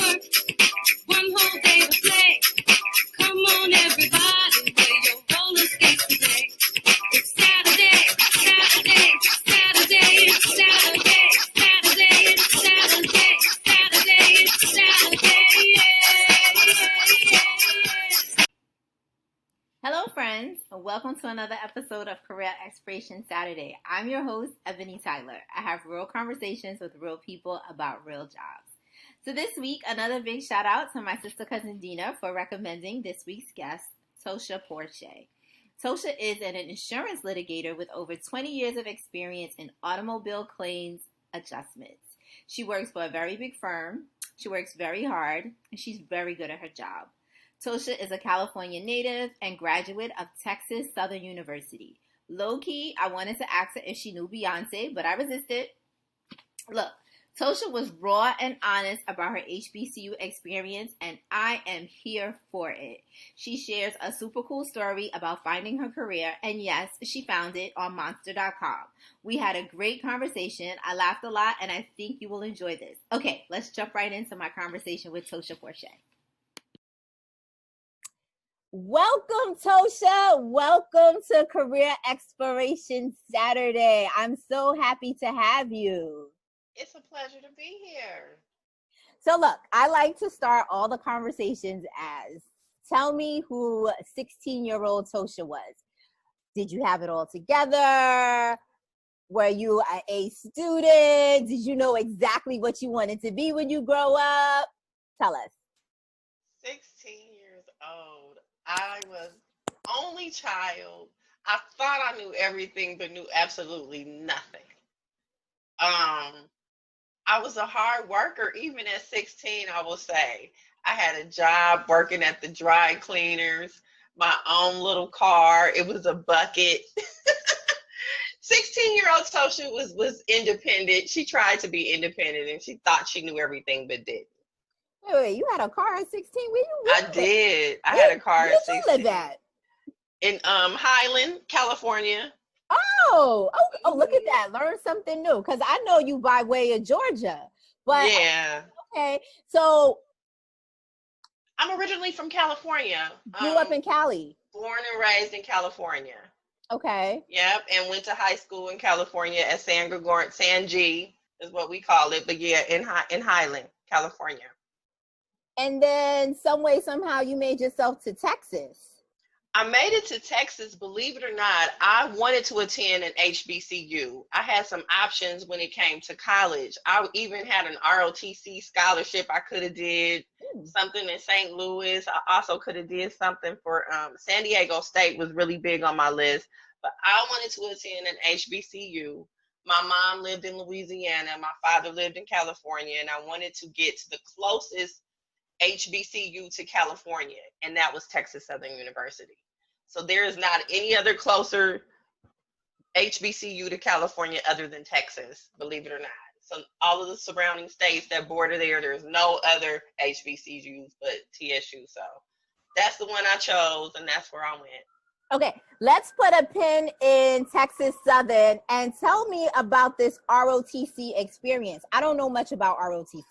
work, one whole day to play. Come on, everybody, wear your roller skates today. It's Saturday, Saturday, Saturday, it's Saturday, Saturday, it's Saturday, Saturday, it's Saturday, yeah. Hello, friends, and welcome to another episode of Career Exploration Saturday. I'm your host, Ebony Tyler. I have real conversations with real people about real jobs. So this week, another big shout out to my sister cousin Dina for recommending this week's guest, Tosha Porche. Tosha is an insurance litigator with over 20 years of experience in automobile claims adjustments. She works for a very big firm. She works very hard, and she's very good at her job. Tosha is a California native and graduate of Texas Southern University. Low-key, I wanted to ask her if she knew Beyonce, but I resisted. Look, Tosha was raw and honest about her HBCU experience, and I am here for it. She shares a super cool story about finding her career, and yes, she found it on Monster.com. We had a great conversation. I laughed a lot, and I think you will enjoy this. Okay, let's jump right into my conversation with Tosha Porche. Welcome, Tosha. Welcome to Career Exploration Saturday. I'm so happy to have you. It's a pleasure to be here. So look, I like to start all the conversations as, tell me who 16-year-old Tosha was. Did you have it all together? Were you an A student? Did you know exactly what you wanted to be when you grow up? Tell us. 16 years old. I was only child. I thought I knew everything, but knew absolutely nothing. I was a hard worker. Even at 16, I will say. I had a job working at the dry cleaners, my own little car. It was a bucket. 16-year-old Tosha was independent. She tried to be independent, and she thought she knew everything, but didn't. Wait, you had a car at 16? Where you live? I did. I had a car at 16. Where did you live at? In Highland, California. Oh, look at that. Learn something new. Because I know you by way of Georgia. But yeah. Okay. So I'm originally from California. Grew up in Cali. Born and raised in California. Okay. Yep, and went to high school in California at San G is what we call it. But yeah, in Highland, California. And then some way, somehow you made yourself to Texas. I made it to Texas, believe it or not. I wanted to attend an HBCU. I had some options when it came to college. I even had an ROTC scholarship. I could have did something in St. Louis. I also could have did something for San Diego State was really big on my list. But I wanted to attend an HBCU. My mom lived in Louisiana. My father lived in California. And I wanted to get to the closest HBCU to California, and that was Texas Southern University. So there is not any other closer HBCU to California other than Texas, believe it or not. So all of the surrounding states that border there's no other HBCUs but TSU. So that's the one I chose, and that's where I went. Okay, let's put a pin in Texas Southern and tell me about this ROTC experience. I don't know much about ROTC.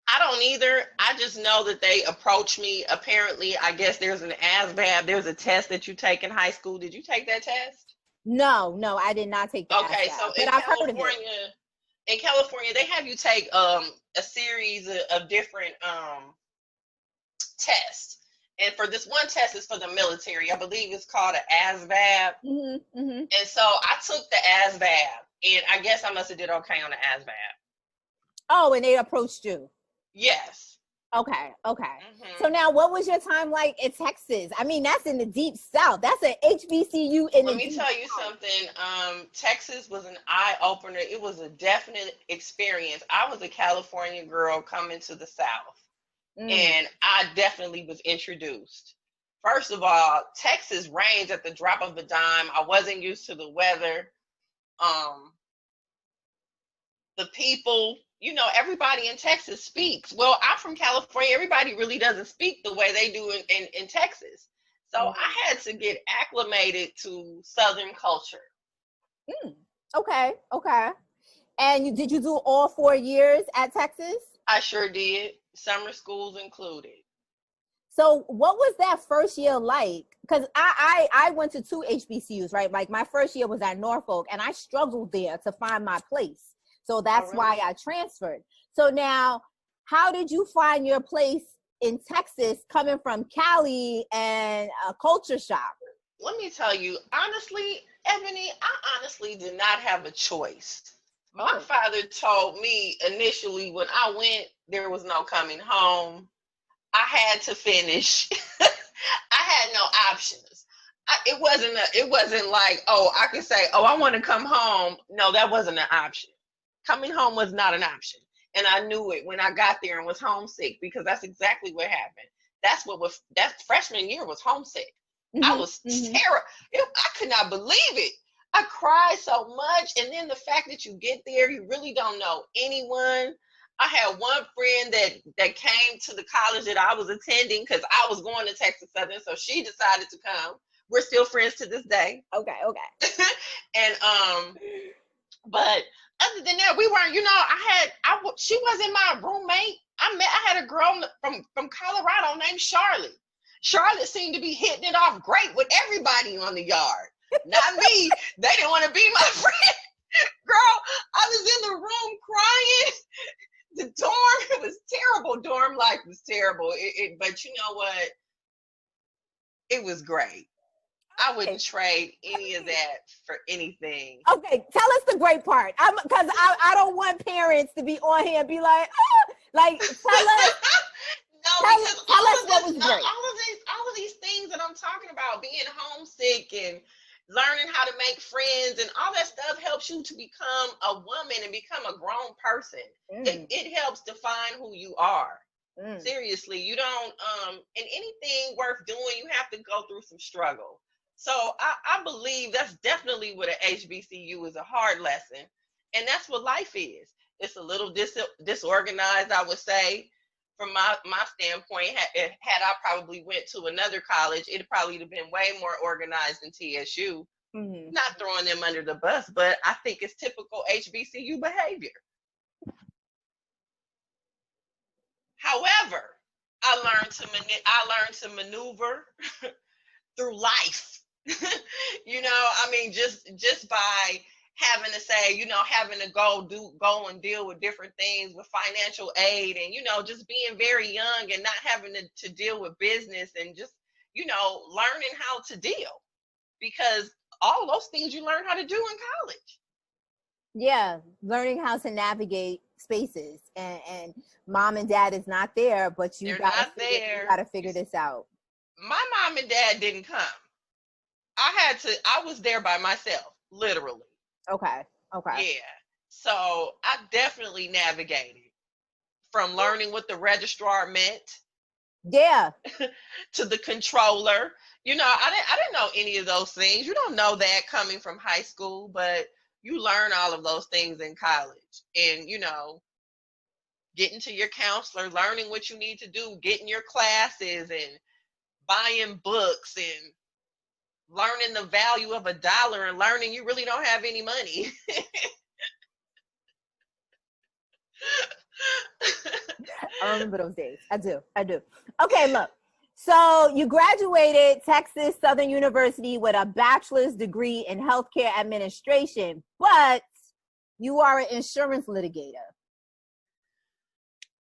I don't either. I just know that they approached me. Apparently, I guess there's an ASVAB. There's a test that you take in high school. Did you take that test? No, I did not take the Okay, ASVAB, so in California, they have you take a series of different tests. And for this one test is for the military. I believe it's called an ASVAB. Mm-hmm, mm-hmm. And so I took the ASVAB, and I guess I must have did okay on the ASVAB. Oh, and they approached you. Yes. Okay. Mm-hmm. So now what was your time like in Texas? I mean, that's in the deep south. That's an HBCU in the Let me tell you something. Texas was an eye-opener. It was a definite experience. I was a California girl coming to the South, and I definitely was introduced. First of all, Texas rains at the drop of a dime. I wasn't used to the weather. The people, everybody in Texas speaks. Well, I'm from California. Everybody really doesn't speak the way they do in Texas. So I had to get acclimated to Southern culture. Okay. And did you do all 4 years at Texas? I sure did. Summer schools included. So what was that first year like? Because I went to two HBCUs, right? Like my first year was at Norfolk, and I struggled there to find my place. So that's really? why I transferred. So now, how did you find your place in Texas coming from Cali and a culture shock? Let me tell you, honestly, Ebony, I honestly did not have a choice. My Oh, father told me initially when I went, there was no coming home. I had to finish. I had no options. It wasn't like, oh, I could say, oh, I want to come home. No, that wasn't an option. Coming home was not an option. And I knew it when I got there and was homesick, because that's exactly what happened. That freshman year was homesick. I mm-hmm, was mm-hmm. terrible. I could not believe it. I cried so much. And then the fact that you get there, you really don't know anyone. I had one friend that came to the college that I was attending because I was going to Texas Southern, so she decided to come. We're still friends to this day. Okay, okay. And but other than that, we weren't. She wasn't my roommate. I had a girl from Colorado named Charlotte. Charlotte seemed to be hitting it off great with everybody on the yard. Not me. They didn't want to be my friend. Girl, I was in the room crying. The dorm, it was terrible. Dorm life was terrible. But you know what? It was great. I wouldn't Okay. trade any of that for anything. Okay, tell us the great part. Because I don't want parents to be on here and be like, oh, like No, because tell us what was great. all of these things that I'm talking about, being homesick and learning how to make friends and all that stuff, helps you to become a woman and become a grown person. Mm, It helps define who you are. mm. Seriously, you don't in anything worth doing, you have to go through some struggle. So I believe that's definitely what an HBCU is, a hard lesson. And that's what life is. It's a little disorganized, I would say. From my standpoint, had I probably went to another college, it'd probably have been way more organized than TSU. Mm-hmm. Not throwing them under the bus, but I think it's typical HBCU behavior. However, I learned to maneuver through life. I mean, just by having to say, having to go and deal with different things with financial aid, and just being very young and not having to deal with business, and just learning how to deal, because all those things you learn how to do in college. Yeah, learning how to navigate spaces, and mom and dad is not there, but They're not you there. gotta figure this out. My mom and dad didn't come. I was there by myself, literally. Okay, okay. Yeah. So I definitely navigated from learning what the registrar meant Yeah, to the controller. I didn't know any of those things. You don't know that coming from high school, but you learn all of those things in college. And, getting to your counselor, learning what you need to do, getting your classes, and buying books, and learning the value of $1, and learning you really don't have any money. I remember those days. I do. Okay, look. So you graduated Texas Southern University with a bachelor's degree in healthcare administration, but you are an insurance litigator.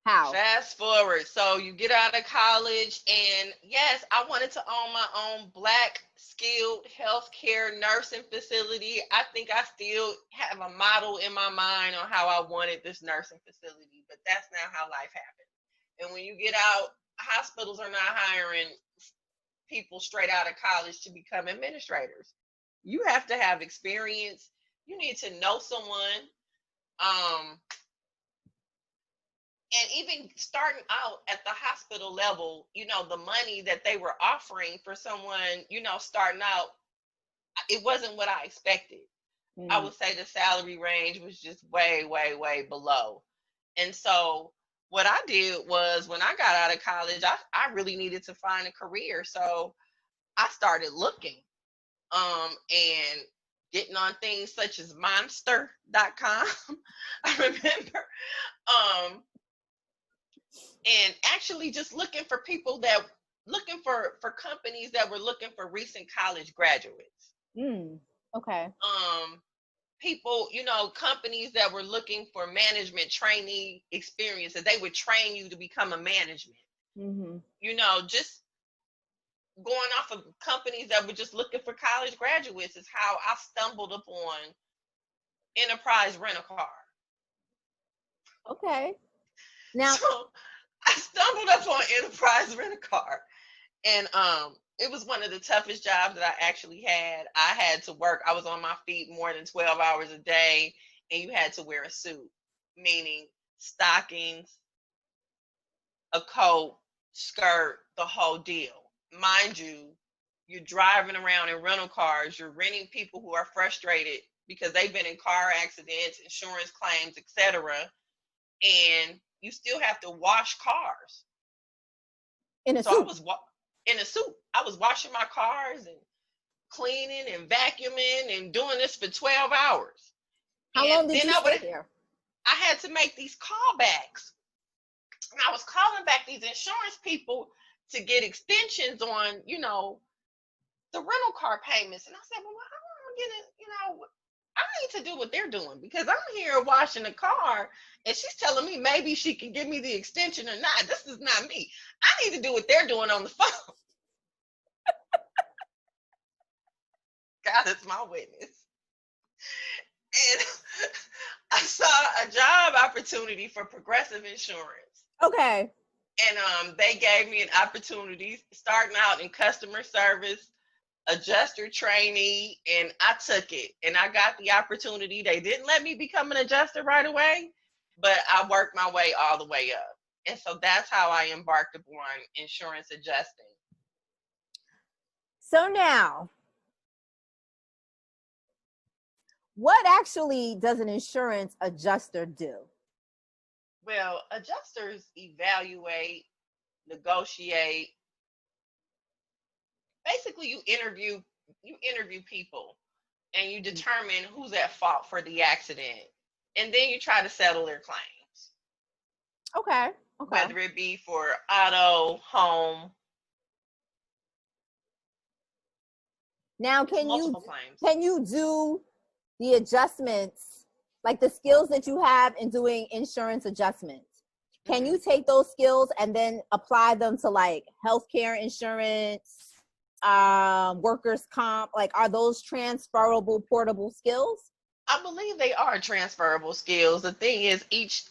How? Fast forward. So you get out of college, and yes, I wanted to own my own Black skilled healthcare nursing facility. I think I still have a model in my mind on how I wanted this nursing facility, but that's not how life happened. And when you get out, hospitals are not hiring people straight out of college to become administrators. You have to have experience. You need to know someone. Um, and even starting out at the hospital level, the money that they were offering for someone, starting out, it wasn't what I expected. I Mm. would say the salary range was just way, way, way below. And so what I did was, when I got out of college, I really needed to find a career. So I started looking, and getting on things such as monster.com. I remember, um, and actually just looking for people that looking for companies that were looking for recent college graduates. Okay. People, companies that were looking for management trainee experiences. They would train you to become a management. Just going off of companies that were just looking for college graduates is how I stumbled upon Enterprise Rent-A-Car. Okay. Now, So I stumbled upon Enterprise Rent-A-Car, and it was one of the toughest jobs that I actually had. I had to work. I was on my feet more than 12 hours a day, and you had to wear a suit, meaning stockings, a coat, skirt, the whole deal. Mind you, you're driving around in rental cars. You're renting people who are frustrated because they've been in car accidents, insurance claims, etc. And you still have to wash cars. in a So I suit. was in a suit. I was washing my cars and cleaning and vacuuming and doing this for 12 hours. How long did you stay there? I had to make these callbacks. And I was calling back these insurance people to get extensions on, the rental car payments. And I said, well, how am I getting, I need to do what they're doing because I'm here washing the car and she's telling me maybe she can give me the extension or not. This is not me. I need to do what they're doing on the phone. God is my witness. And I saw a job opportunity for Progressive Insurance. Okay. And they gave me an opportunity starting out in customer service, adjuster trainee, and I took it. And I got the opportunity. They didn't let me become an adjuster right away, but I worked my way all the way up. And so that's how I embarked upon insurance adjusting. So now, what actually does an insurance adjuster do? Well, adjusters evaluate, negotiate. Basically, you interview people and you determine who's at fault for the accident. And then you try to settle their claims. Okay. Whether it be for auto, home. Now, can you do the adjustments, like the skills that you have in doing insurance adjustments? Can you take those skills and then apply them to like healthcare insurance, workers' comp? Like, are those transferable, portable skills? I believe they are transferable skills. The thing is, each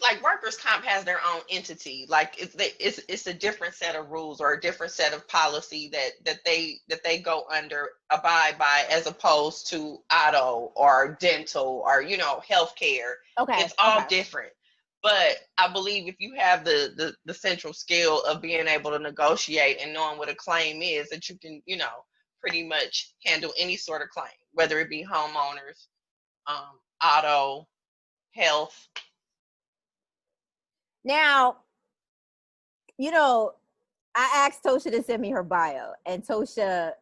like workers comp has their own entity. Like it's a different set of rules or a different set of policy that they go under, abide by, as opposed to auto or dental or healthcare. Okay. It's all different. But I believe if you have the central skill of being able to negotiate and knowing what a claim is, that you can pretty much handle any sort of claim, whether it be homeowners, auto, health. Now, I asked Tosha to send me her bio, and Tosha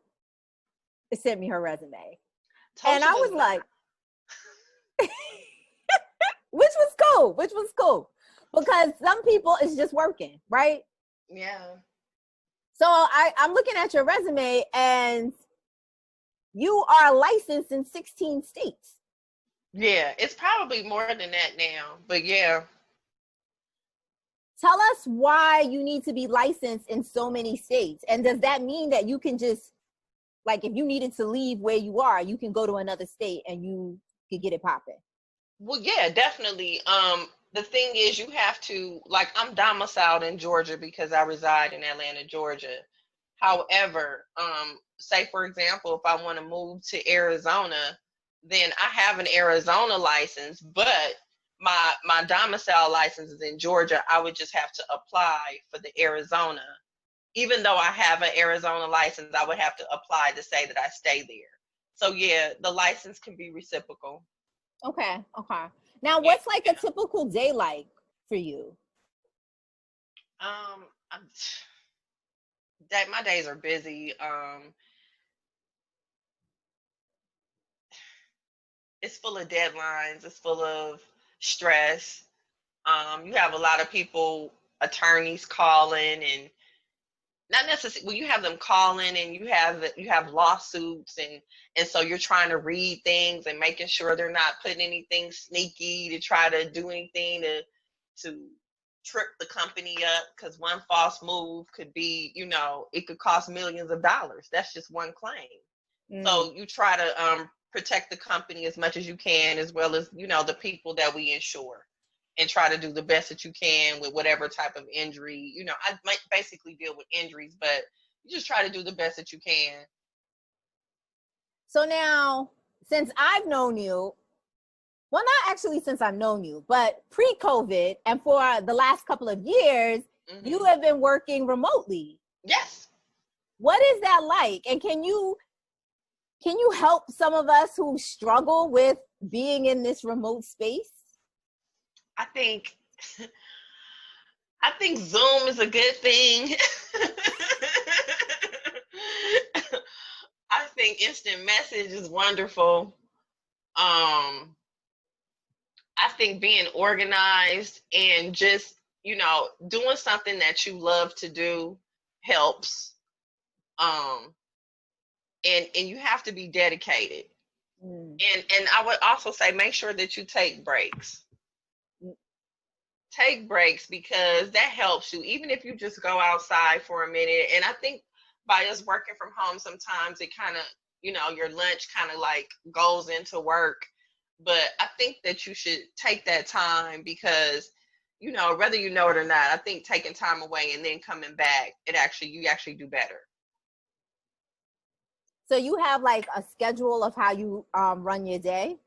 sent me her resume. Tosha, and I was like, which was cool. Because some people it's just working, right? Yeah. So I'm looking at your resume, and you are licensed in 16 states. Yeah, it's probably more than that now, but yeah. Tell us why you need to be licensed in so many states. And does that mean that you can just, like, if you needed to leave where you are, you can go to another state and you could get it popping? Well, yeah, definitely. The thing is, you have to, like, I'm domiciled in Georgia because I reside in Atlanta, Georgia. However, say for example, if I want to move to Arizona, then I have an Arizona license, but my domicile license is in Georgia. I would just have to apply for the Arizona. Even though I have an Arizona license, I would have to apply to say that I stay there. So yeah, the license can be reciprocal. Okay. Now, what's like a typical day like for you? My days are busy. it's full of deadlines. It's full of stress. You have a lot of people, attorneys calling, and not necessarily, well, you have them calling, and you have lawsuits, and so you're trying to read things and making sure they're not putting anything sneaky to try to do anything to trip the company up, because one false move could be, it could cost millions of dollars. That's just one claim. So you try to protect the company as much as you can, as well as, the people that we insure, and try to do the best that you can with whatever type of injury. I might basically deal with injuries, but you just try to do the best that you can. So now, since I've known you, well, not actually since I've known you, but pre-COVID and for the last couple of years, you have been working remotely. Yes. What is that like? And can you help some of us who struggle with being in this remote space? I think Zoom is a good thing. I think instant message is wonderful. I think being organized and just, doing something that you love to do helps. And you have to be dedicated. And I would also say, make sure that you take breaks. Take breaks, because that helps you, even if you just go outside for a minute. And I think by us working from home, sometimes it kind of, your lunch kind of like goes into work. But I think that you should take that time, because, whether you know it or not, I think taking time away and then coming back, you actually do better. So you have like a schedule of how you run your day?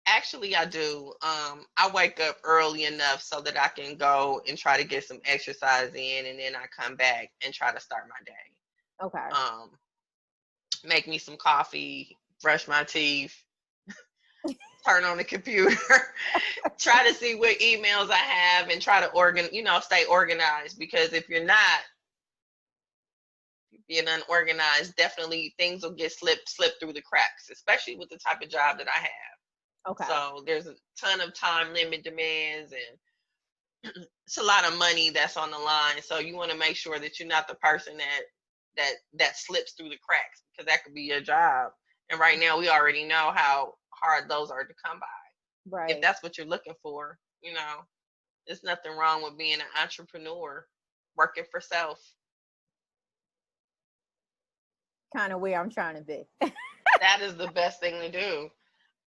Actually, I do. I wake up early enough so that I can go and try to get some exercise in, and then I come back and try to start my day. Okay. Make me some coffee, brush my teeth, turn on the computer, try to see what emails I have, and try to stay organized. Because if you're not being unorganized, definitely things will get slipped through the cracks, especially with the type of job that I have. Okay. So there's a ton of time limit demands, and it's a lot of money that's on the line. So you want to make sure that you're not the person that slips through the cracks, because that could be your job. And right now we already know how hard those are to come by. Right. If that's what you're looking for, there's nothing wrong with being an entrepreneur, working for self. Kind of where I'm trying to be. That is the best thing to do.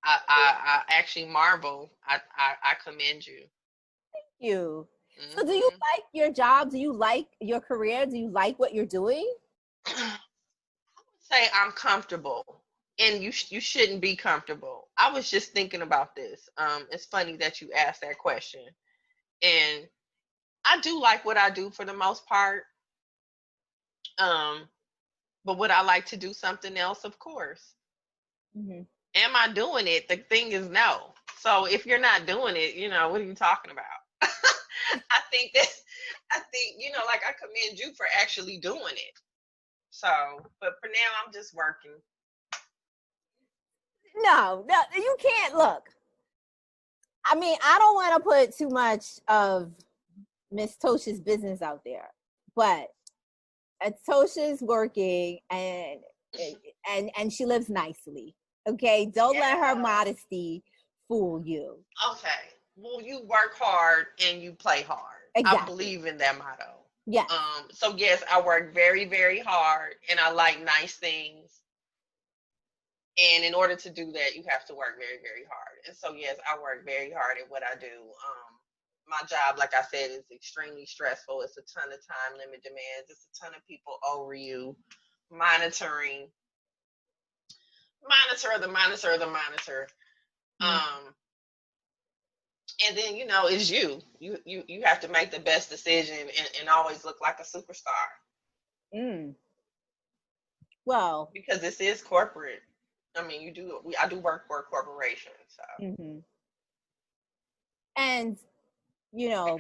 I actually marvel. I commend you. Thank you. So do you like your job? Do you like your career? Do you like what you're doing? I would say I'm comfortable, and you shouldn't be comfortable. I was just thinking about this. It's funny that you asked that question, and I do like what I do for the most part. But would I like to do something else? Of course. Am I doing it? The thing is, no. So if you're not doing it, what are you talking about? I think, like, I commend you for actually doing it. So, but for now, I'm just working. No, you can't. Look, I mean, I don't want to put too much of Miss Tosha's business out there, but Tosha's working, and she lives nicely. Okay, don't let her modesty fool you. Okay, well, you work hard and you play hard. Exactly. I believe in that motto. Yeah. So yes, I work very, very hard, and I like nice things. And in order to do that, you have to work very, very hard. And so yes, I work very hard at what I do. My job, like I said, is extremely stressful. It's a ton of time limit demands. It's a ton of people over you, monitoring. Monitor the monitor. And then, it's you. You have to make the best decision and always look like a superstar. Well, because this is corporate. I mean, I do work for a corporation, so. And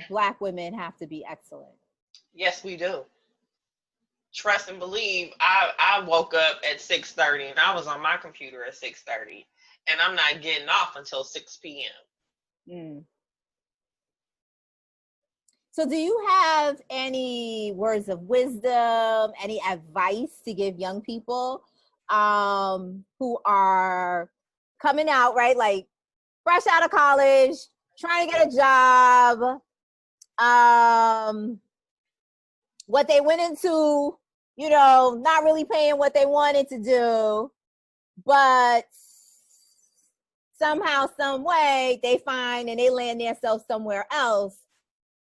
Black women have to be excellent. Yes, we do. Trust and believe. I woke up at 6:30, and I was on my computer at 6:30, and I'm not getting off until 6 p.m. Mm. So do you have any words of wisdom, any advice to give young people who are coming out, right? Like fresh out of college, trying to get a job, what they went into, you know, not really paying what they wanted to do, but somehow, some way, they find and they land themselves somewhere else.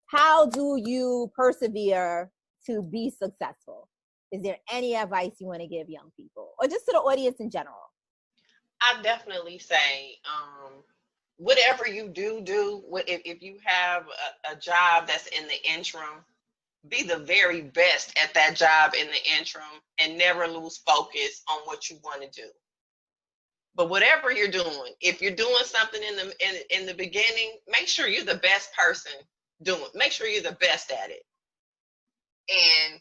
How do you persevere to be successful? Is there any advice you want to give young people or just to the audience in general? I definitely say, whatever you do, if you have a job that's in the interim, be the very best at that job in the interim and never lose focus on what you want to do. But whatever you're doing, if you're doing something in the beginning, make sure you're the best person doing it. Make sure you're the best at it. And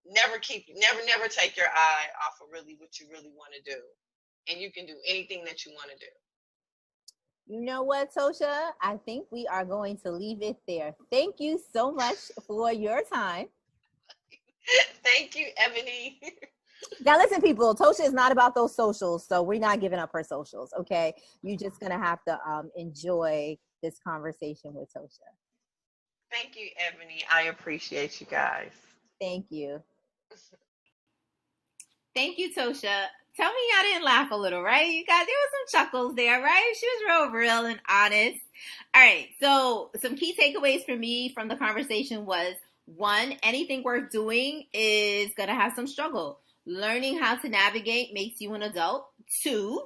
never take your eye off of really what you really want to do. And you can do anything that you want to do. You know what, Tosha? I think we are going to leave it there. Thank you so much for your time. Thank you, Ebony. Now, listen, people, Tosha is not about those socials, so we're not giving up her socials, okay? You're just going to have to enjoy this conversation with Tosha. Thank you, Ebony. I appreciate you guys. Thank you. Thank you, Tosha. Tell me y'all didn't laugh a little, right? You guys, there was some chuckles there, right? She was real and honest. All right, so some key takeaways for me from the conversation was, 1, anything worth doing is going to have some struggle. Learning how to navigate makes you an adult. 2,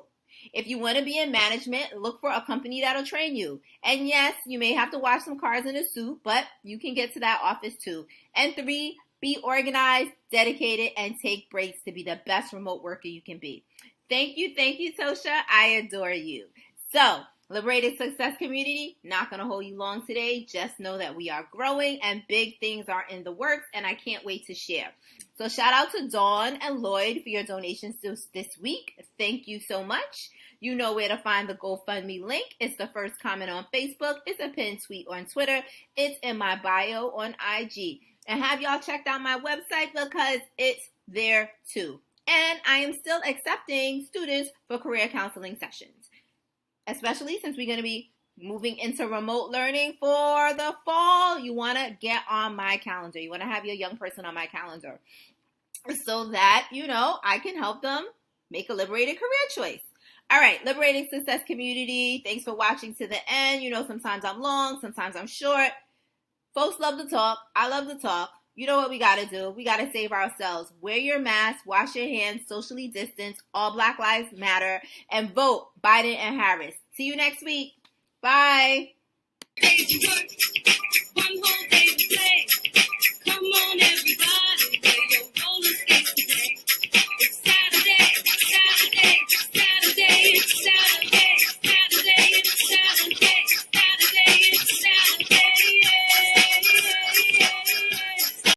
if you want to be in management, look for a company that'll train you. And yes, you may have to wash some cars in a suit, but you can get to that office too. And 3, be organized, dedicated, and take breaks to be the best remote worker you can be. Thank you, Tosha. I adore you. So, Liberated Success Community, not going to hold you long today. Just know that we are growing and big things are in the works, and I can't wait to share. So shout out to Dawn and Lloyd for your donations this week. Thank you so much. You know where to find the GoFundMe link. It's the first comment on Facebook. It's a pinned tweet on Twitter. It's in my bio on IG. And have y'all checked out my website because it's there too. And I am still accepting students for career counseling sessions, especially since we're going to be moving into remote learning for the fall. You want to get on my calendar. You want to have your young person on my calendar so that, you know, I can help them make a liberated career choice. All right, Liberating Success Community, thanks for watching to the end. You know, sometimes I'm long, sometimes I'm short. Folks love to talk. I love to talk. You know what we got to do? We got to save ourselves. Wear your mask, wash your hands, socially distance, all Black Lives Matter, and vote Biden and Harris. See you next week. Bye.